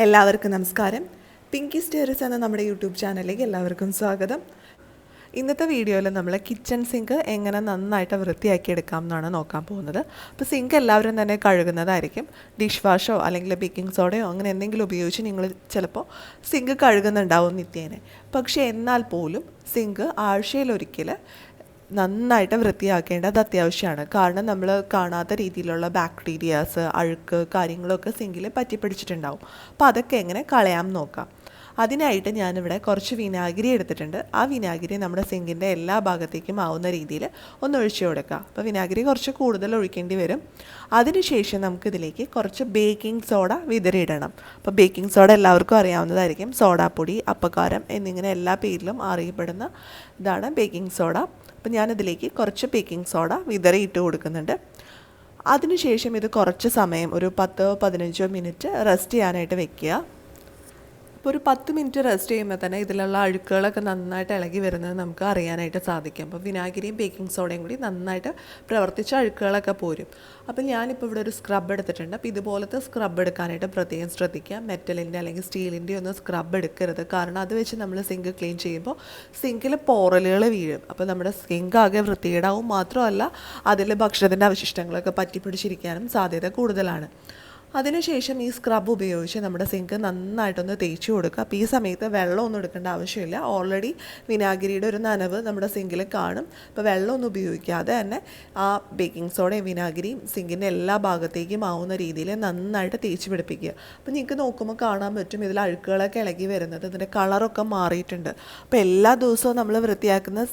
എല്ലാവർക്കും നമസ്കാരം. പിങ്കി സ്റ്റേറസ് എന്ന നമ്മുടെ യൂട്യൂബ് ചാനലിലേക്ക് എല്ലാവർക്കും സ്വാഗതം. ഇന്നത്തെ വീഡിയോയിൽ നമ്മൾ കിച്ചൺ സിങ്ക് എങ്ങനെ നന്നായിട്ട് വൃത്തിയാക്കി എടുക്കാം എന്നാണ് നോക്കാൻ പോകുന്നത്. അപ്പോൾ സിങ്ക് എല്ലാവരും തന്നെ കഴുകുന്നതായിരിക്കും. ഡിഷ് വാഷോ അല്ലെങ്കിൽ ബേക്കിംഗ് സോഡയോ അങ്ങനെ എന്തെങ്കിലും ഉപയോഗിച്ച് നിങ്ങൾ ചിലപ്പോൾ സിങ്ക് കഴുകുന്നുണ്ടാവും നിത്യേന. പക്ഷേ എന്നാൽ പോലും സിങ്ക് ആഴ്ചയിലൊരിക്കൽ നന്നായിട്ട് വൃത്തിയാക്കേണ്ടത് അത്യാവശ്യമാണ്. കാരണം നമ്മൾ കാണാത്ത രീതിയിലുള്ള ബാക്ടീരിയാസ്, അഴുക്ക് കാര്യങ്ങളൊക്കെ സിങ്കിൽ പറ്റിപ്പിടിച്ചിട്ടുണ്ടാവും. അപ്പോൾ അതൊക്കെ എങ്ങനെ കളയാം നോക്കാം. അതിനായിട്ട് ഞാനിവിടെ കുറച്ച് വിനാഗിരി എടുത്തിട്ടുണ്ട്. ആ വിനാഗിരി നമ്മുടെ സിങ്കിൻ്റെ എല്ലാ ഭാഗത്തേക്കും ആവുന്ന രീതിയിൽ ഒന്ന് ഒഴിച്ചു കൊടുക്കുക. അപ്പോൾ വിനാഗിരി കുറച്ച് കൂടുതൽ ഒഴിക്കേണ്ടി വരും. അതിനുശേഷം നമുക്കിതിലേക്ക് കുറച്ച് ബേക്കിംഗ് സോഡ വിതറിയിടണം. അപ്പോൾ ബേക്കിംഗ് സോഡ എല്ലാവർക്കും അറിയാവുന്നതായിരിക്കും. സോഡാപ്പൊടി, അപ്പക്കാരം എന്നിങ്ങനെ എല്ലാ പേരിലും അറിയപ്പെടുന്ന ഇതാണ് ബേക്കിംഗ് സോഡ. അപ്പോൾ ഞാനിതിലേക്ക് കുറച്ച് ബേക്കിംഗ് സോഡ വിതറിയിട്ട് കൊടുക്കുന്നുണ്ട്. അതിനുശേഷം ഇത് കുറച്ച് സമയം ഒരു 10-15 മിനിറ്റ് റെസ്റ്റ് ചെയ്യാനായിട്ട് വെക്കുക. അപ്പോൾ ഒരു 10 മിനിറ്റ് റെസ്റ്റ് ചെയ്യുമ്പോൾ തന്നെ ഇതിലുള്ള അഴുക്കുകളൊക്കെ നന്നായിട്ട് ഇളകി വരുന്നത് നമുക്ക് അറിയാനായിട്ട് സാധിക്കും. അപ്പോൾ വിനാഗിരിയും ബേക്കിംഗ് സോഡയും കൂടി നന്നായിട്ട് പ്രവർത്തിച്ച അഴുക്കുകളൊക്കെ പോരും. അപ്പോൾ ഞാനിപ്പോൾ ഇവിടെ ഒരു സ്ക്രബ് എടുത്തിട്ടുണ്ട്. അപ്പോൾ ഇതുപോലത്തെ സ്ക്രബ് എടുക്കാനായിട്ട് പ്രത്യേകം ശ്രദ്ധിക്കുക. മെറ്റലിൻ്റെ അല്ലെങ്കിൽ സ്റ്റീലിൻ്റെ ഒന്നും സ്ക്രബ് എടുക്കരുത്. കാരണം അത് വെച്ച് നമ്മൾ സിങ്ക് ക്ലീൻ ചെയ്യുമ്പോൾ സിങ്കിൽ പോറലുകൾ വീഴും. അപ്പോൾ നമ്മുടെ സിങ്ക് ആകെ വൃത്തികേടാവും. മാത്രമല്ല അതിൽ ഭക്ഷണത്തിൻ്റെ അവശിഷ്ടങ്ങളൊക്കെ പറ്റിപ്പിടിച്ചിരിക്കാനും സാധ്യത കൂടുതലാണ്. അതിനുശേഷം ഈ സ്ക്രബ് ഉപയോഗിച്ച് നമ്മുടെ സിങ്ക് നന്നായിട്ടൊന്ന് തേച്ച് കൊടുക്കുക. അപ്പോൾ ഈ സമയത്ത് വെള്ളമൊന്നും എടുക്കേണ്ട ആവശ്യമില്ല. ഓൾറെഡി വിനാഗിരിയുടെ ഒരു നനവ് നമ്മുടെ സിങ്കിൽ കാണും. അപ്പോൾ വെള്ളമൊന്നും ഉപയോഗിക്കാതെ തന്നെ ആ ബേക്കിംഗ് സോഡയും വിനാഗിരിയും സിങ്കിൻ്റെ എല്ലാ ഭാഗത്തേക്കും ആവുന്ന രീതിയിൽ നന്നായിട്ട് തേച്ച് പിടിപ്പിക്കുക. അപ്പോൾ നിങ്ങൾക്ക് നോക്കുമ്പോൾ കാണാൻ പറ്റും ഇതിൽ അഴുക്കുകളൊക്കെ ഇളകി വരുന്നത്. ഇതിൻ്റെ കളറൊക്കെ മാറിയിട്ടുണ്ട്. അപ്പോൾ എല്ലാ ദിവസവും നമ്മൾ വൃത്തിയാക്കുന്ന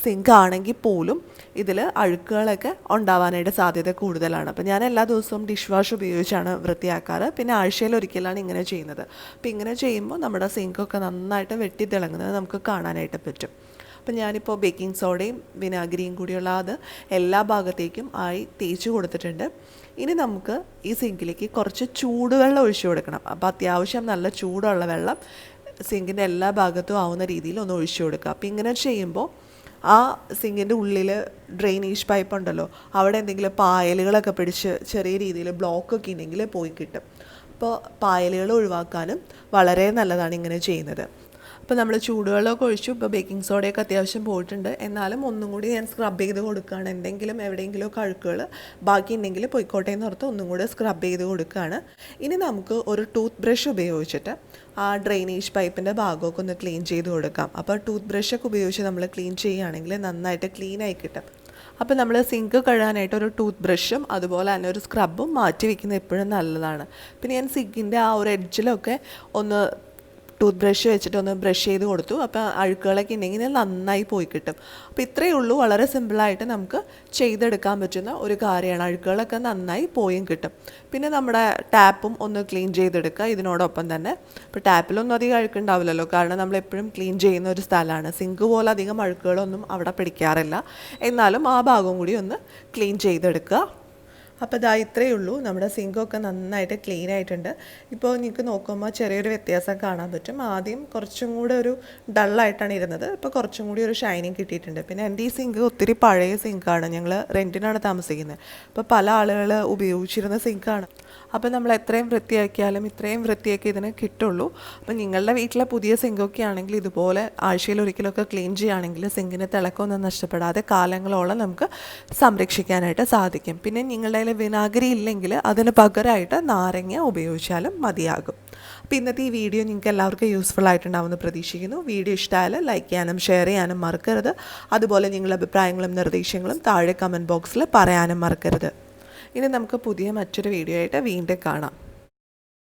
സിങ്ക് ആണെങ്കിൽ പോലും ഇതിൽ അഴുക്കുകളൊക്കെ ഉണ്ടാവാനായിട്ട് സാധ്യത കൂടുതലാണ്. അപ്പോൾ ഞാൻ എല്ലാ ദിവസവും ഡിഷ് വാഷ് ഉപയോഗിച്ചാണ് വൃത്തിയാക്കാറ്. പിന്നെ ആഴ്ചയിൽ ഒരിക്കലാണ് ഇങ്ങനെ ചെയ്യുന്നത്. അപ്പോൾ ഇങ്ങനെ ചെയ്യുമ്പോൾ നമ്മുടെ സിങ്കൊക്കെ നന്നായിട്ട് വെട്ടിത്തിളങ്ങുന്നത് നമുക്ക് കാണാനായിട്ട് പറ്റും. അപ്പോൾ ഞാനിപ്പോൾ ബേക്കിംഗ് സോഡയും വിനാഗിരിയും കൂടിയുള്ള അത് എല്ലാ ഭാഗത്തേക്കും ആയി തേച്ച് കൊടുത്തിട്ടുണ്ട്. ഇനി നമുക്ക് ഈ സിങ്കിലേക്ക് കുറച്ച് ചൂടുവെള്ളം ഒഴിച്ചു കൊടുക്കണം. അപ്പോൾ അത്യാവശ്യം നല്ല ചൂടുള്ള വെള്ളം സിങ്കിൻ്റെ എല്ലാ ഭാഗത്തും ആവുന്ന രീതിയിൽ ഒന്ന് ഒഴിച്ചു കൊടുക്കുക. അപ്പോൾ ഇങ്ങനെ ചെയ്യുമ്പോൾ ആ സിങ്കിൻ്റെ ഉള്ളിൽ ഡ്രെയിനേജ് പൈപ്പ് ഉണ്ടല്ലോ, അവിടെ എന്തെങ്കിലും പായലുകളൊക്കെ പിടിച്ച് ചെറിയ രീതിയിൽ ബ്ലോക്കൊക്കെ ഉണ്ടെങ്കിൽ പോയി കിട്ടും. അപ്പോൾ പായലുകൾ ഒഴിവാക്കാനും വളരെ നല്ലതാണ് ഇങ്ങനെ ചെയ്യുന്നത്. അപ്പോൾ നമ്മൾ ചൂടുവെള്ളമൊക്കെ ഒഴിച്ചു. ഇപ്പോൾ ബേക്കിംഗ് സോഡയൊക്കെ അത്യാവശ്യം പോയിട്ടുണ്ട്. എന്നാലും ഒന്നും കൂടി ഞാൻ സ്ക്രബ് ചെയ്ത് കൊടുക്കുകയാണ്. എന്തെങ്കിലും എവിടെയെങ്കിലും അഴുക്കുകൾ ബാക്കി ഉണ്ടെങ്കിൽ പൊയ്ക്കോട്ടെ എന്ന് ഓർത്ത് ഒന്നും കൂടി സ്ക്രബ് ചെയ്ത് കൊടുക്കുകയാണ്. ഇനി നമുക്ക് ഒരു ടൂത്ത് ബ്രഷ് ഉപയോഗിച്ചിട്ട് ആ ഡ്രെയിനേജ് പൈപ്പിൻ്റെ ഭാഗമൊക്കെ ഒന്ന് ക്ലീൻ ചെയ്ത് കൊടുക്കാം. അപ്പോൾ ടൂത്ത് ബ്രഷൊക്കെ ഉപയോഗിച്ച് നമ്മൾ ക്ലീൻ ചെയ്യുകയാണെങ്കിൽ നന്നായിട്ട് ക്ലീനായി കിട്ടും. അപ്പോൾ നമ്മൾ സിങ്ക് കഴുകാനായിട്ട് ഒരു ടൂത്ത് ബ്രഷും അതുപോലെ തന്നെ ഒരു സ്ക്രബും മാറ്റി വയ്ക്കുന്നത് എപ്പോഴും നല്ലതാണ്. പിന്നെ ഞാൻ സിങ്കിൻ്റെ ആ ഒരു എഡ്ജിലൊക്കെ ഒന്ന് ടൂത്ത് ബ്രഷ് വെച്ചിട്ട് ഒന്ന് ബ്രഷ് ചെയ്ത് കൊടുത്തു. അപ്പോൾ അഴുക്കുകളൊക്കെ ഉണ്ടെങ്കിൽ നന്നായി പോയി കിട്ടും. അപ്പോൾ ഇത്രയേ ഉള്ളൂ. വളരെ സിമ്പിളായിട്ട് നമുക്ക് ചെയ്തെടുക്കാൻ പറ്റുന്ന ഒരു കാര്യമാണ്. അഴുക്കുകളൊക്കെ നന്നായി പോയും കിട്ടും. പിന്നെ നമ്മുടെ ടാപ്പും ഒന്ന് ക്ലീൻ ചെയ്തെടുക്കുക ഇതിനോടൊപ്പം തന്നെ. ഇപ്പോൾ ടാപ്പിലൊന്നും അധികം അഴുക്കുണ്ടാവില്ലല്ലോ, കാരണം നമ്മളെപ്പോഴും ക്ലീൻ ചെയ്യുന്ന ഒരു സ്ഥലമാണ്. സിങ്ക് പോലെ അധികം അഴുക്കുകളൊന്നും അവിടെ പിടിക്കാറില്ല. എന്നാലും ആ ഭാഗം കൂടി ഒന്ന് ക്ലീൻ ചെയ്തെടുക്കുക. അപ്പോൾ ഇതാ ഇത്രയേ ഉള്ളൂ. നമ്മുടെ സിങ്കൊക്കെ നന്നായിട്ട് ക്ലീൻ ആയിട്ടുണ്ട്. ഇപ്പോൾ നിങ്ങൾക്ക് നോക്കുമ്പോൾ ചെറിയൊരു വ്യത്യാസം കാണാൻ പറ്റും. ആദ്യം കുറച്ചും കൂടെ ഒരു ഡള്ളായിട്ടാണ് ഇരുന്നത്. ഇപ്പോൾ കുറച്ചും കൂടി ഒരു ഷൈനിങ് കിട്ടിയിട്ടുണ്ട്. പിന്നെ എൻ്റെ ഈ സിങ്ക് ഒത്തിരി പഴയ സിങ്കാണ്. ഞങ്ങൾ റെൻറ്റിനാണ് താമസിക്കുന്നത്. അപ്പോൾ പല ആളുകൾ ഉപയോഗിച്ചിരുന്ന സിങ്കാണ്. അപ്പോൾ നമ്മൾ എത്രയും വൃത്തിയാക്കിയാലും ഇത്രയും വൃത്തിയാക്കി ഇതിന് കിട്ടുള്ളൂ. അപ്പോൾ നിങ്ങളുടെ വീട്ടിലെ പുതിയ സിങ്കൊക്കെ ആണെങ്കിൽ ഇതുപോലെ ആഴ്ചയിൽ ഒരിക്കലൊക്കെ ക്ലീൻ ചെയ്യുകയാണെങ്കിൽ സിങ്കിന് തിളക്കമൊന്നും നഷ്ടപ്പെടാതെ കാലങ്ങളോളം നമുക്ക് സംരക്ഷിക്കാനായിട്ട് സാധിക്കും. പിന്നെ നിങ്ങളുടെ വിനാഗിരി ഇല്ലെങ്കിൽ അതിന് പകരമായിട്ട് നാരങ്ങ ഉപയോഗിച്ചാലും മതിയാകും. അപ്പോൾ ഇന്നത്തെ ഈ വീഡിയോ നിങ്ങൾക്ക് എല്ലാവർക്കും യൂസ്ഫുൾ ആയിട്ടുണ്ടാവുമെന്ന് പ്രതീക്ഷിക്കുന്നു. വീഡിയോ ഇഷ്ടമായാൽ ലൈക്ക് ചെയ്യാനും ഷെയർ ചെയ്യാനും മറക്കരുത്. അതുപോലെ നിങ്ങളുടെ അഭിപ്രായങ്ങളും നിർദ്ദേശങ്ങളും താഴെ കമൻറ്റ് ബോക്സിൽ പറയാനും മറക്കരുത്. ഇനി നമുക്ക് പുതിയ മറ്റൊരു വീഡിയോ ആയിട്ട് വീണ്ടും കാണാം.